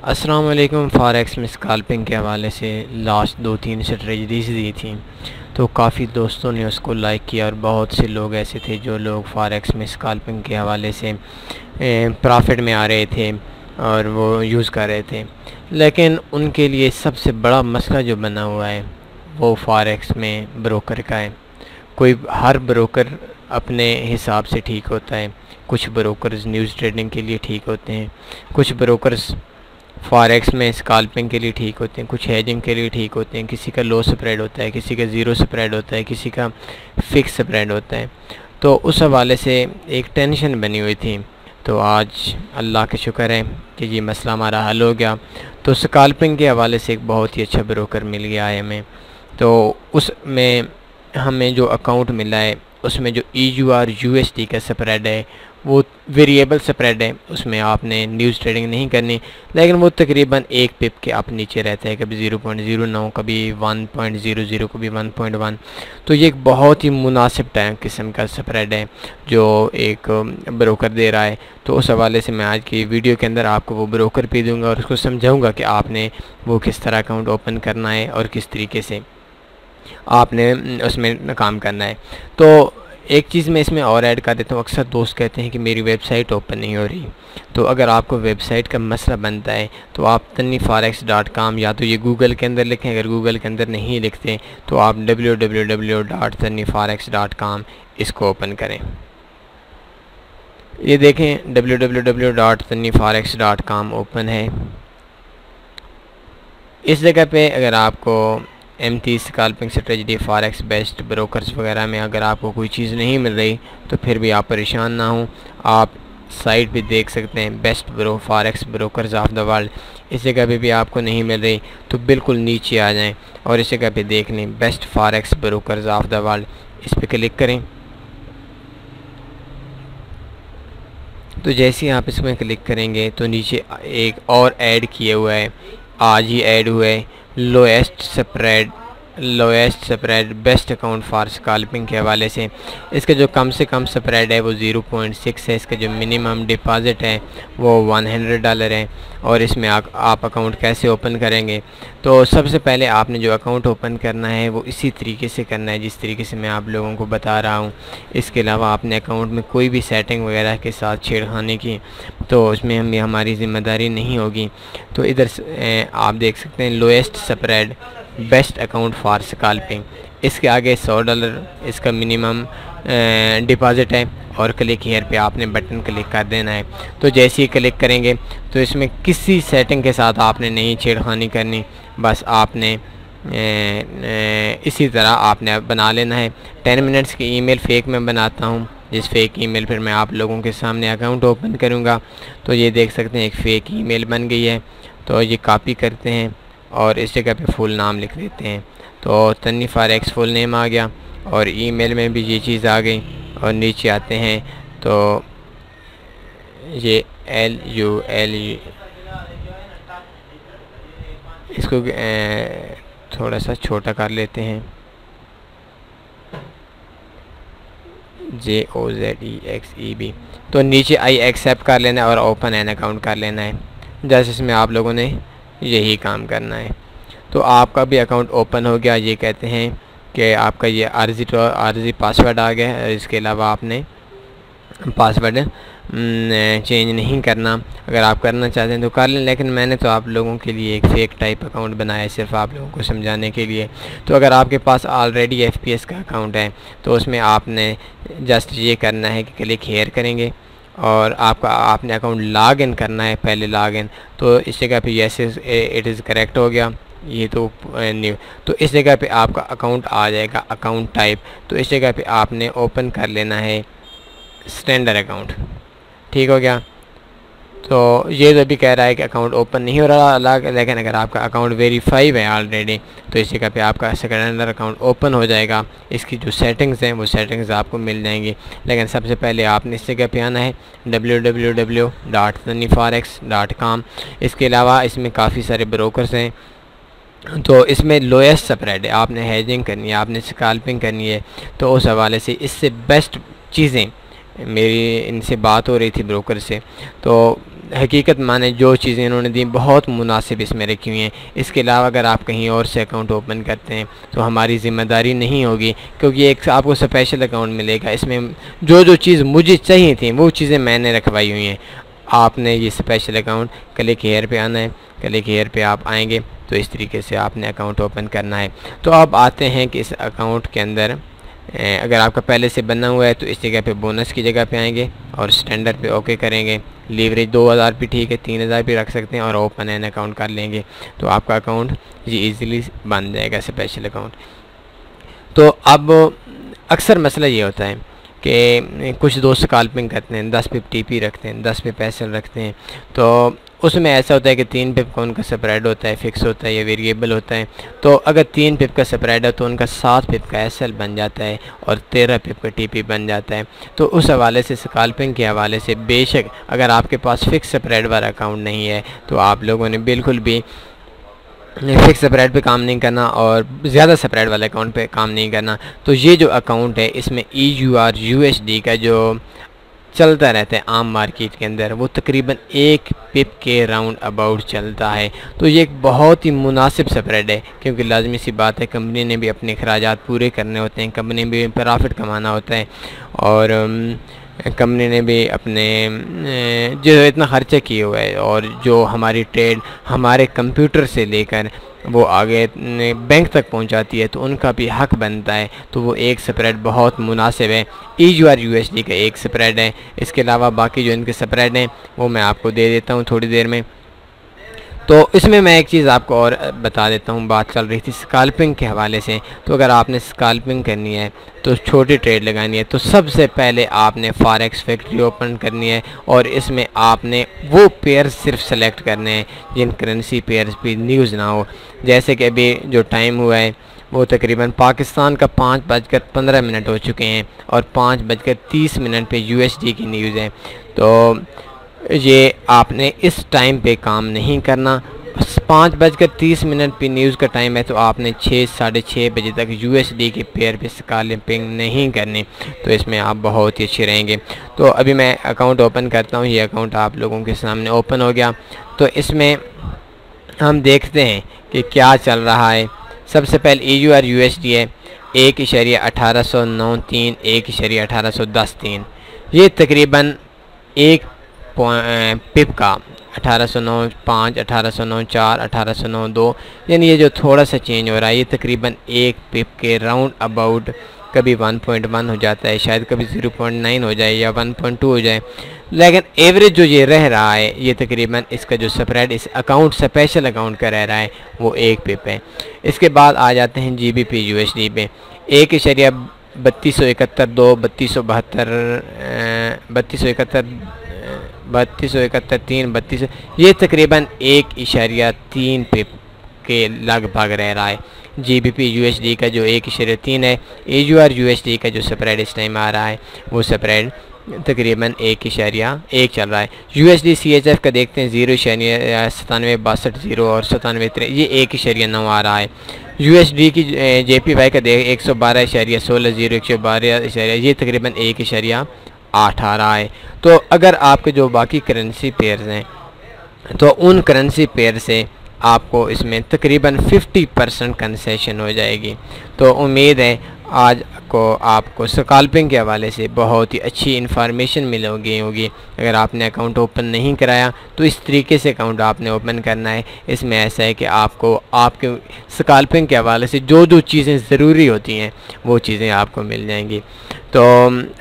अस्सलाम वालेकुम। फॉरेक्स में स्कैल्पिंग के हवाले से लास्ट 2-3 स्ट्रेटजीज दी थी, तो काफ़ी दोस्तों ने उसको लाइक किया और बहुत से लोग ऐसे थे जो लोग फॉरेक्स में स्कैल्पिंग के हवाले से प्रॉफिट में आ रहे थे और वो यूज़ कर रहे थे। लेकिन उनके लिए सबसे बड़ा मसला जो बना हुआ है वो फॉरेक्स में ब्रोकर का है। कोई हर ब्रोकर अपने हिसाब से ठीक होता है। कुछ ब्रोकर्स न्यूज़ ट्रेडिंग के लिए ठीक होते हैं, कुछ ब्रोकर्स फॉरेक्स में स्कैल्पिंग के लिए ठीक होते हैं, कुछ हेजिंग के लिए ठीक होते हैं। किसी का लो स्प्रेड होता है, किसी का ज़ीरो स्प्रेड होता है, किसी का फ़िक्स स्प्रेड होता है। तो उस हवाले से एक टेंशन बनी हुई थी। तो आज अल्लाह का शुक्र है कि ये मसला हमारा हल हो गया। तो स्कैल्पिंग के हवाले से एक बहुत ही अच्छा ब्रोकर मिल गया है हमें। तो उसमें हमें जो अकाउंट मिला है उसमें जो EUR USD का स्प्रेड है वो वेरिएबल स्प्रेड है। उसमें आपने न्यूज़ ट्रेडिंग नहीं करनी, लेकिन वो तकरीबन 1 पिप के आप नीचे रहता है, कभी 0.09, कभी 1.00, कभी 1.1। तो ये एक बहुत ही मुनासिब टाइम किस्म का स्प्रेड है जो एक ब्रोकर दे रहा है। तो उस हवाले से मैं आज की वीडियो के अंदर आपको वो ब्रोकर भी दूँगा और उसको समझाऊँगा कि आपने वो किस तरह अकाउंट ओपन करना है और किस तरीके से आपने उसमें काम करना है। तो एक चीज़ मैं इसमें और ऐड कर देता हूँ। अक्सर दोस्त कहते हैं कि मेरी वेबसाइट ओपन नहीं हो रही। तो अगर आपको वेबसाइट का मसला बनता है तो आप tanniforex.com या तो ये गूगल के अंदर लिखें, अगर गूगल के अंदर नहीं लिखते तो आप www.tanniforex.com इसको ओपन करें। ये देखें www.tanniforex.com ओपन है। इस जगह पे अगर आपको MT scalping strategy forex best brokers वगैरह में अगर आपको कोई चीज़ नहीं मिल रही तो फिर भी आप परेशान ना हो। आप साइट भी देख सकते हैं best forex brokers of the world. इस जगह पे भी आपको नहीं मिल रही तो बिल्कुल नीचे आ जाएं और इस जगह पे देख लें best forex brokers of the world. इस पर क्लिक करें। तो जैसे ही आप इसमें क्लिक करेंगे तो नीचे एक और ऐड किए हुआ है, आज ही ऐड हुआ है, lowest spread best account for scalping के हवाले से। इसका जो कम से कम स्प्रेड है वो 0.6 है। इसका जो मिनिमम डिपॉज़िट है वो $100 है। और इसमें आप अकाउंट कैसे ओपन करेंगे, तो सबसे पहले आपने जो अकाउंट ओपन करना है वो इसी तरीके से करना है जिस तरीके से मैं आप लोगों को बता रहा हूँ। इसके अलावा आपने अकाउंट में कोई भी सेटिंग वगैरह के साथ छेड़खानी की तो उसमें हमारी ज़िम्मेदारी नहीं होगी। तो इधर आप देख सकते हैं lowest spread best account for scalping. इसके आगे $100 इसका मिनिमम डिपॉज़िट है और क्लिक हियर पे आपने बटन क्लिक कर देना है। तो जैसे ही क्लिक करेंगे तो इसमें किसी सेटिंग के साथ आपने नहीं छेड़खानी करनी, बस आपने इसी तरह आपने बना लेना है। 10 मिनट्स की ईमेल फेक मैं बनाता हूँ, जिस फेक ईमेल पर मैं आप लोगों के सामने अकाउंट ओपन करूँगा। तो ये देख सकते हैं एक फ़ेक ईमेल बन गई है। तो ये कॉपी करते हैं और इस जगह पे फुल नाम लिख देते हैं। तो तन्नी फॉरेक्स फुल नेम आ गया और ईमेल में भी ये चीज़ आ गई। और नीचे आते हैं तो ये LUL इसको थोड़ा सा छोटा कर लेते हैं, JOZEXEB। तो नीचे आई एक्सेप्ट कर लेना है और ओपन एन अकाउंट कर लेना है। जैसे इसमें आप लोगों ने यही काम करना है। तो आपका भी अकाउंट ओपन हो गया। ये कहते हैं कि आपका ये आर्जी पासवर्ड आ गया है। इसके अलावा आपने पासवर्ड चेंज नहीं करना। अगर आप करना चाहते हैं तो कर लें, लेकिन मैंने तो आप लोगों के लिए एक फ़ेक टाइप अकाउंट बनाया है सिर्फ आप लोगों को समझाने के लिए। तो अगर आपके पास ऑलरेडी FPS का अकाउंट है तो उसमें आपने जस्ट ये करना है कि क्लिक हेयर करेंगे और आपने अकाउंट लॉग इन करना है, पहले लॉग इन। तो इस जगह पे यस इट इज़ करेक्ट हो गया। ये तो न्यू, तो इस जगह पे आपका अकाउंट आ जाएगा अकाउंट टाइप। तो इस जगह पे आपने ओपन कर लेना है स्टैंडर्ड अकाउंट। ठीक हो गया। तो ये तो भी कह रहा है कि अकाउंट ओपन नहीं हो रहा अलग, लेकिन अगर आपका अकाउंट वेरीफाइड है ऑलरेडी तो इस जगह पे आपका स्टैंडर्ड अकाउंट ओपन हो जाएगा। इसकी जो सेटिंग्स हैं वो सेटिंग्स आपको मिल जाएंगी, लेकिन सबसे पहले आपने इस जगह पे आना है www.tanniforex.com। इसके अलावा इसमें काफ़ी सारे ब्रोकर्स हैं। तो इसमें लोएस्ट स्प्रेड है, आपने हेजिंग करनी है, आपने स्कैल्पिंग करनी है। तो उस हवाले से इससे बेस्ट चीज़ें मेरी इनसे बात हो रही थी ब्रोकर से। तो हकीकत माने जो चीज़ें इन्होंने दी बहुत मुनासिब इसमें रखी हुई हैं। इसके अलावा अगर आप कहीं और से अकाउंट ओपन करते हैं तो हमारी ज़िम्मेदारी नहीं होगी, क्योंकि एक आपको स्पेशल अकाउंट मिलेगा। इसमें जो जो चीज़ मुझे चाहिए थी वो चीज़ें मैंने रखवाई हुई हैं। आपने ये स्पेशल अकाउंट क्लिक हेयर पे आना है, क्लिक हेयर पे आप आएंगे तो इस तरीके से आपने अकाउंट ओपन करना है। तो अब आते हैं कि इस अकाउंट के अंदर अगर आपका पहले से बना हुआ है तो इस जगह पे बोनस की जगह पे आएंगे और स्टैंडर्ड पे ओके करेंगे। लीवरेज 2000 भी ठीक है, 3000 भी रख सकते हैं और ओपन एन अकाउंट कर लेंगे तो आपका अकाउंट ये ईज़िली बन जाएगा स्पेशल अकाउंट। तो अब अक्सर मसला ये होता है कि कुछ दोस्त स्कैल्पिंग करते हैं, 10 पिप टीपी रखते हैं, 10 पिप एसएल रखते हैं। तो उसमें ऐसा होता है कि 3 पिप का उनका स्प्रेड होता है, फिक्स होता है या वेरिएबल होता है। तो अगर 3 पिप का स्प्रेड है तो उनका 7 पिप का एसएल बन जाता है और 13 पिप का टीपी बन जाता है। तो उस हवाले से स्कैल्पिंग के हवाले से बेशक अगर आपके पास फिक्स स्प्रेड वाला अकाउंट नहीं है तो आप लोगों ने बिल्कुल भी फिक्स स्प्रेड पे काम नहीं करना और ज़्यादा स्प्रेड वाले अकाउंट पे काम नहीं करना। तो ये जो अकाउंट है इसमें EUR USD का जो चलता रहता है आम मार्केट के अंदर वो तकरीबन 1 पिप के राउंड अबाउट चलता है। तो ये एक बहुत ही मुनासिब स्प्रेड है, क्योंकि लाजमी सी बात है कंपनी ने भी अपने अखराजात पूरे करने होते हैं, कंपनी भी प्रॉफिट कमाना होता है और कंपनी ने भी अपने जो इतना खर्चा किए हुआ है और जो हमारी ट्रेड हमारे कंप्यूटर से लेकर वो आगे बैंक तक पहुंचाती है तो उनका भी हक बनता है। तो वो एक स्प्रेड बहुत मुनासिब है। EUR USD का एक स्प्रेड है। इसके अलावा बाकी जो इनके स्प्रेड हैं वो मैं आपको दे देता हूँ थोड़ी देर में। तो इसमें मैं एक चीज़ आपको और बता देता हूँ, बात चल रही थी स्कैल्पिंग के हवाले से। तो अगर आपने स्कैल्पिंग करनी है तो छोटी ट्रेड लगानी है तो सबसे पहले आपने फॉरेक्स फैक्ट्री ओपन करनी है और इसमें आपने वो पेयर सिर्फ सेलेक्ट करने हैं जिन करेंसी पेयर्स पे न्यूज़ ना हो। जैसे कि अभी जो टाइम हुआ है वो तकरीबन पाकिस्तान का 5:15 हो चुके हैं और 5:30 पे USD की न्यूज़ है। तो ये आपने इस टाइम पे काम नहीं करना। 5:30 पे न्यूज़ का टाइम है तो आपने 6-6:30 बजे तक USD के पेयर पे स्कैल्पिंग नहीं करनी। तो इसमें आप बहुत ही अच्छे रहेंगे। तो अभी मैं अकाउंट ओपन करता हूँ। ये अकाउंट आप लोगों के सामने ओपन हो गया। तो इसमें हम देखते हैं कि क्या चल रहा है। सबसे पहले EUR USD है 1.1893 1.1810 ये तकरीबन एक पिप का 1809.5 1809.4 1809.2 यानी ये जो थोड़ा सा चेंज हो रहा है ये तकरीबन 1 पिप के राउंड अबाउट कभी 1.1 हो जाता है, शायद कभी 0.9 हो जाए या 1.2 हो जाए, लेकिन एवरेज जो ये रह रहा है ये तकरीबन इसका जो स्प्रेड इस अकाउंट स्पेशल अकाउंट का रह रहा है वो 1 पिप है। इसके बाद आ जाते हैं GBP USD पे 1.3271 3271 ये तकरीबन 1.3 पिप के लगभग रह रहा है। GBP USD का जो 1.3 है, EUR USD का जो स्प्रेड इस टाइम आ रहा है वो स्प्रेड तकरीबन 1.1 चल रहा है। USD CHF का देखते हैं 0.9762 और 97 ये 1.9 आ रहा है। USD की JPY का देख 112.16 112 ये तकरीबन 1.8 आ रहा है। तो अगर आपके जो बाकी करेंसी पेयर्स हैं तो उन करेंसी पेयर से आपको इसमें तकरीबन 50% कंसेशन हो जाएगी। तो उम्मीद है आज को आपको स्कैल्पिंग के हवाले से बहुत ही अच्छी इन्फॉर्मेशन मिल होगी। अगर आपने अकाउंट ओपन नहीं कराया तो इस तरीके से अकाउंट आपने ओपन करना है। इसमें ऐसा है कि आपको आपके स्कैल्पिंग के हवाले से जो जो चीज़ें ज़रूरी होती हैं वो चीज़ें आपको मिल जाएंगी। तो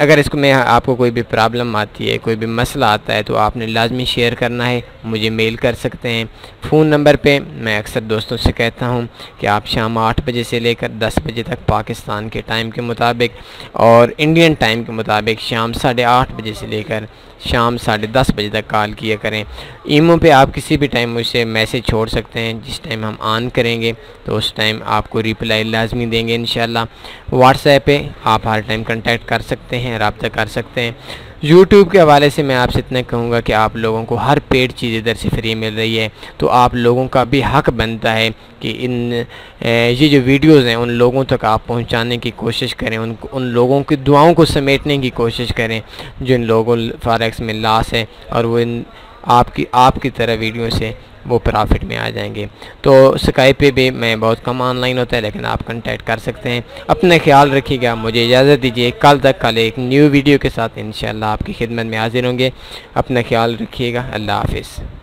अगर इसको में आपको कोई भी प्रॉब्लम आती है, कोई भी मसला आता है तो आपने लाजमी शेयर करना है, मुझे मेल कर सकते हैं फ़ोन नंबर पे। मैं अक्सर दोस्तों से कहता हूं कि आप शाम 8 बजे से लेकर 10 बजे तक पाकिस्तान के टाइम के मुताबिक और इंडियन टाइम के मुताबिक शाम 8:30 बजे से लेकर शाम 10:30 बजे तक कॉल किया करें। ईमो पे आप किसी भी टाइम मुझसे मैसेज छोड़ सकते हैं, जिस टाइम हम ऑन करेंगे तो उस टाइम आपको रिप्लाई लाजमी देंगे इंशाल्लाह। व्हाट्सएप पे आप हर टाइम कांटेक्ट कर सकते हैं, रब्ता कर सकते हैं। यूट्यूब के हवाले से मैं आपसे इतना कहूँगा कि आप लोगों को हर पेड चीज़ इधर से फ्री मिल रही है, तो आप लोगों का भी हक बनता है कि ये जो वीडियोज़ हैं उन लोगों तक आप पहुंचाने की कोशिश करें, उन लोगों की दुआओं को समेटने की कोशिश करें जिन लोगों फॉरेक्स में लॉस है और वो इन आपकी तरह वीडियो से वो प्रॉफिट में आ जाएंगे। तो स्काइप पे भी मैं बहुत कम ऑनलाइन होता है, लेकिन आप कांटेक्ट कर सकते हैं। अपना ख्याल रखिएगा, मुझे इजाज़त दीजिए। कल एक न्यू वीडियो के साथ इंशाल्लाह आपकी खिदमत में हाजिर होंगे। अपना ख्याल रखिएगा। अल्लाह हाफिज़।